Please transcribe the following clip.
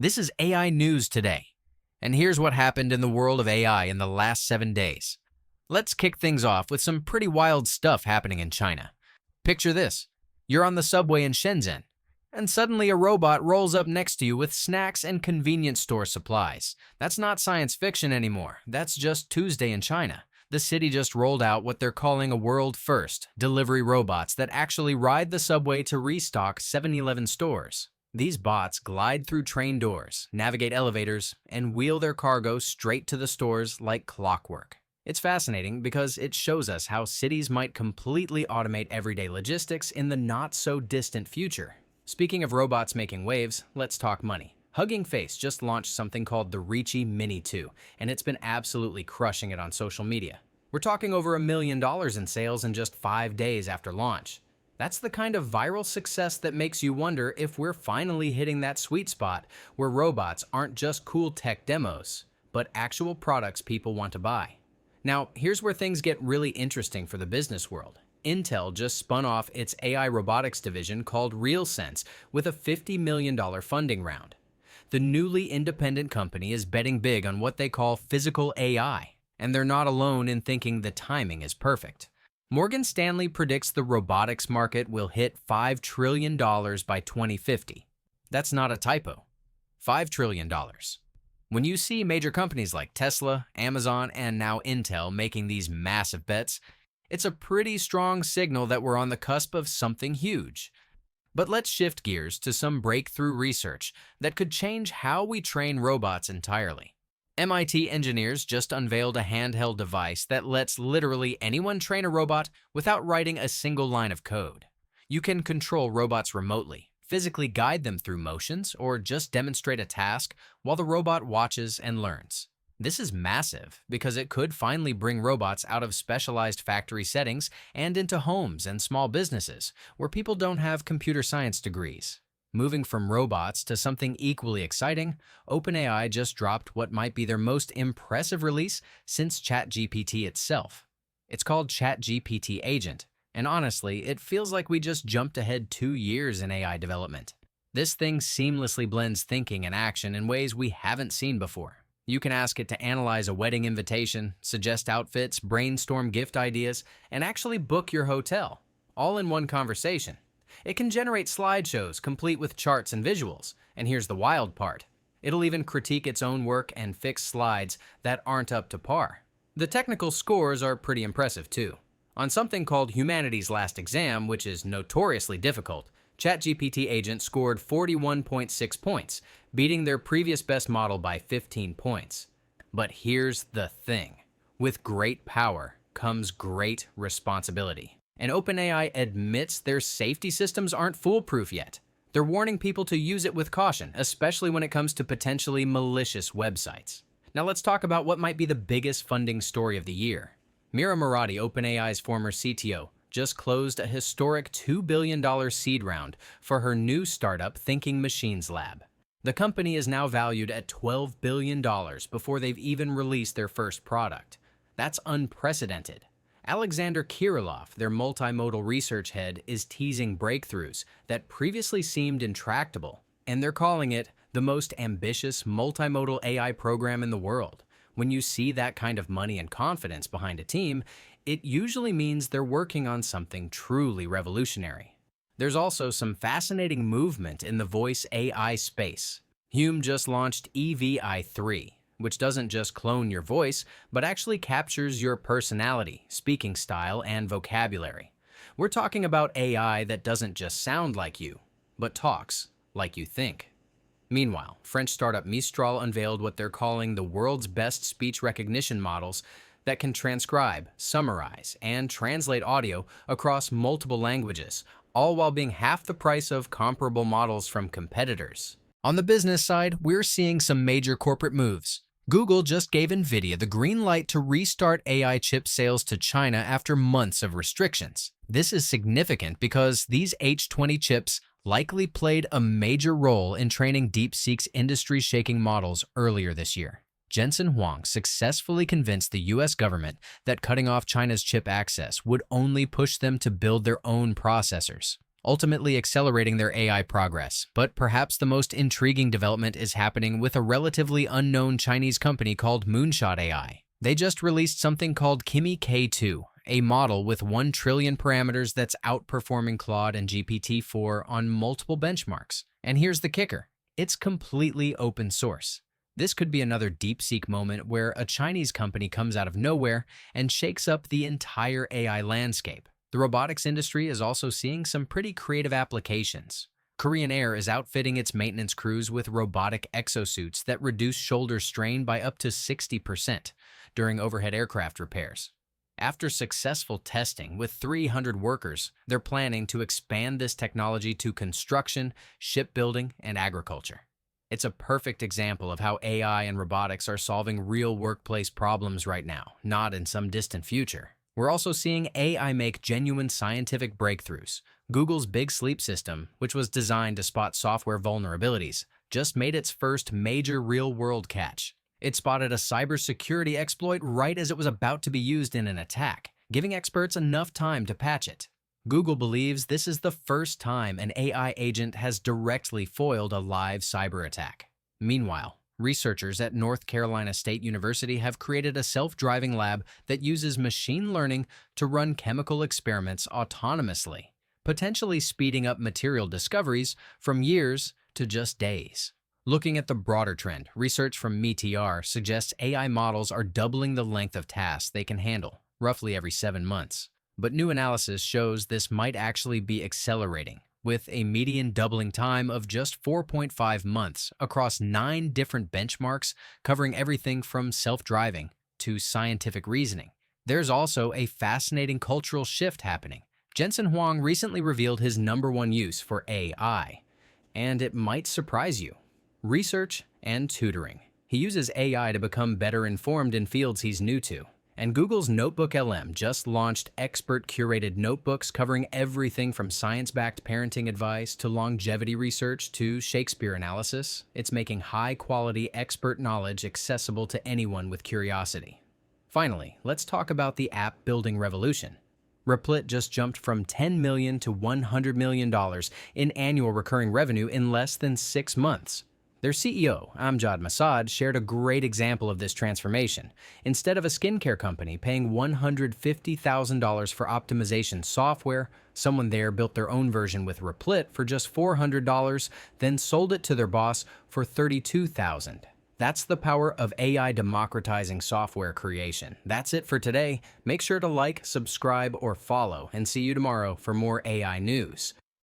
This is AI News Today, and here's what happened in the world of AI in the last 7 days. Let's kick things off with some pretty wild stuff happening in China. Picture this. You're on the subway in Shenzhen, and suddenly a robot rolls up next to you with snacks and convenience store supplies. That's not science fiction anymore. That's just Tuesday in China. The city just rolled out what they're calling a world-first, delivery robots that actually ride the subway to restock 7-Eleven stores. These bots glide through train doors, navigate elevators, and wheel their cargo straight to the stores like clockwork. It's fascinating because it shows us how cities might completely automate everyday logistics in the not-so-distant future. Speaking of robots making waves, let's talk money. Hugging Face just launched something called the Reachy Mini 2, and it's been absolutely crushing it on social media. We're talking over $1 million in sales in just 5 days after launch. That's the kind of viral success that makes you wonder if we're finally hitting that sweet spot where robots aren't just cool tech demos, but actual products people want to buy. Now, here's where things get really interesting for the business world. Intel just spun off its AI robotics division called RealSense with a $50 million funding round. The newly independent company is betting big on what they call physical AI, and they're not alone in thinking the timing is perfect. Morgan Stanley predicts the robotics market will hit $5 trillion by 2050. That's not a typo. $5 trillion. When you see major companies like Tesla, Amazon, and now Intel making these massive bets, it's a pretty strong signal that we're on the cusp of something huge. But let's shift gears to some breakthrough research that could change how we train robots entirely. MIT engineers just unveiled a handheld device that lets literally anyone train a robot without writing a single line of code. You can control robots remotely, physically guide them through motions, or just demonstrate a task while the robot watches and learns. This is massive because it could finally bring robots out of specialized factory settings and into homes and small businesses where people don't have computer science degrees. Moving from robots to something equally exciting, OpenAI just dropped what might be their most impressive release since ChatGPT itself. It's called ChatGPT Agent, and honestly, it feels like we just jumped ahead 2 years in AI development. This thing seamlessly blends thinking and action in ways we haven't seen before. You can ask it to analyze a wedding invitation, suggest outfits, brainstorm gift ideas, and actually book your hotel, all in one conversation. It can generate slideshows complete with charts and visuals, and here's the wild part. It'll even critique its own work and fix slides that aren't up to par. The technical scores are pretty impressive too. On something called Humanity's Last Exam, which is notoriously difficult, ChatGPT Agent scored 41.6 points, beating their previous best model by 15 points. But here's the thing. With great power comes great responsibility. And OpenAI admits their safety systems aren't foolproof yet. They're warning people to use it with caution, especially when it comes to potentially malicious websites. Now let's talk about what might be the biggest funding story of the year. Mira Murati, OpenAI's former CTO, just closed a historic $2 billion seed round for her new startup Thinking Machines Lab. The company is now valued at $12 billion before they've even released their first product. That's unprecedented. Alexander Kirillov, their multimodal research head, is teasing breakthroughs that previously seemed intractable, and they're calling it the most ambitious multimodal AI program in the world. When you see that kind of money and confidence behind a team, it usually means they're working on something truly revolutionary. There's also some fascinating movement in the voice AI space. Hume just launched EVI3, which doesn't just clone your voice, but actually captures your personality, speaking style, and vocabulary. We're talking about AI that doesn't just sound like you, but talks like you think. Meanwhile, French startup Mistral unveiled what they're calling the world's best speech recognition models that can transcribe, summarize, and translate audio across multiple languages, all while being half the price of comparable models from competitors. On the business side, we're seeing some major corporate moves. Google just gave Nvidia the green light to restart AI chip sales to China after months of restrictions. This is significant because these H20 chips likely played a major role in training DeepSeek's industry-shaking models earlier this year. Jensen Huang successfully convinced the US government that cutting off China's chip access would only push them to build their own processors. ultimately accelerating their AI progress. But perhaps the most intriguing development is happening with a relatively unknown Chinese company called Moonshot AI. They just released something called Kimi K2, a model with 1 trillion parameters that's outperforming Claude and GPT-4 on multiple benchmarks. And here's the kicker. It's completely open source. This could be another DeepSeek moment where a Chinese company comes out of nowhere and shakes up the entire AI landscape. The robotics industry is also seeing some pretty creative applications. Korean Air is outfitting its maintenance crews with robotic exosuits that reduce shoulder strain by up to 60% during overhead aircraft repairs. After successful testing with 300 workers, they're planning to expand this technology to construction, shipbuilding, and agriculture. It's a perfect example of how AI and robotics are solving real workplace problems right now, not in some distant future. We're also seeing AI make genuine scientific breakthroughs. Google's Big Sleep system, which was designed to spot software vulnerabilities, just made its first major real-world catch. It spotted a cybersecurity exploit right as it was about to be used in an attack, giving experts enough time to patch it. Google believes this is the first time an AI agent has directly foiled a live cyber attack. Meanwhile, researchers at North Carolina State University have created a self-driving lab that uses machine learning to run chemical experiments autonomously, potentially speeding up material discoveries from years to just days. Looking at the broader trend, research from Mira suggests AI models are doubling the length of tasks they can handle, roughly every 7 months. But new analysis shows this might actually be accelerating, with a median doubling time of just 4.5 months across 9 different benchmarks covering everything from self-driving to scientific reasoning. There's also a fascinating cultural shift happening. Jensen Huang recently revealed his #1 use for AI, and it might surprise you. Research and tutoring. He uses AI to become better informed in fields he's new to. And Google's Notebook LM just launched expert-curated notebooks covering everything from science-backed parenting advice to longevity research to Shakespeare analysis. It's making high-quality expert knowledge accessible to anyone with curiosity. Finally, let's talk about the app-building revolution. Replit just jumped from $10 million to $100 million in annual recurring revenue in less than 6 months. Their CEO, Amjad Masad, shared a great example of this transformation. Instead of a skincare company paying $150,000 for optimization software, someone there built their own version with Replit for just $400, then sold it to their boss for $32,000. That's the power of AI democratizing software creation. That's it for today. Make sure to like, subscribe, or follow, and see you tomorrow for more AI news.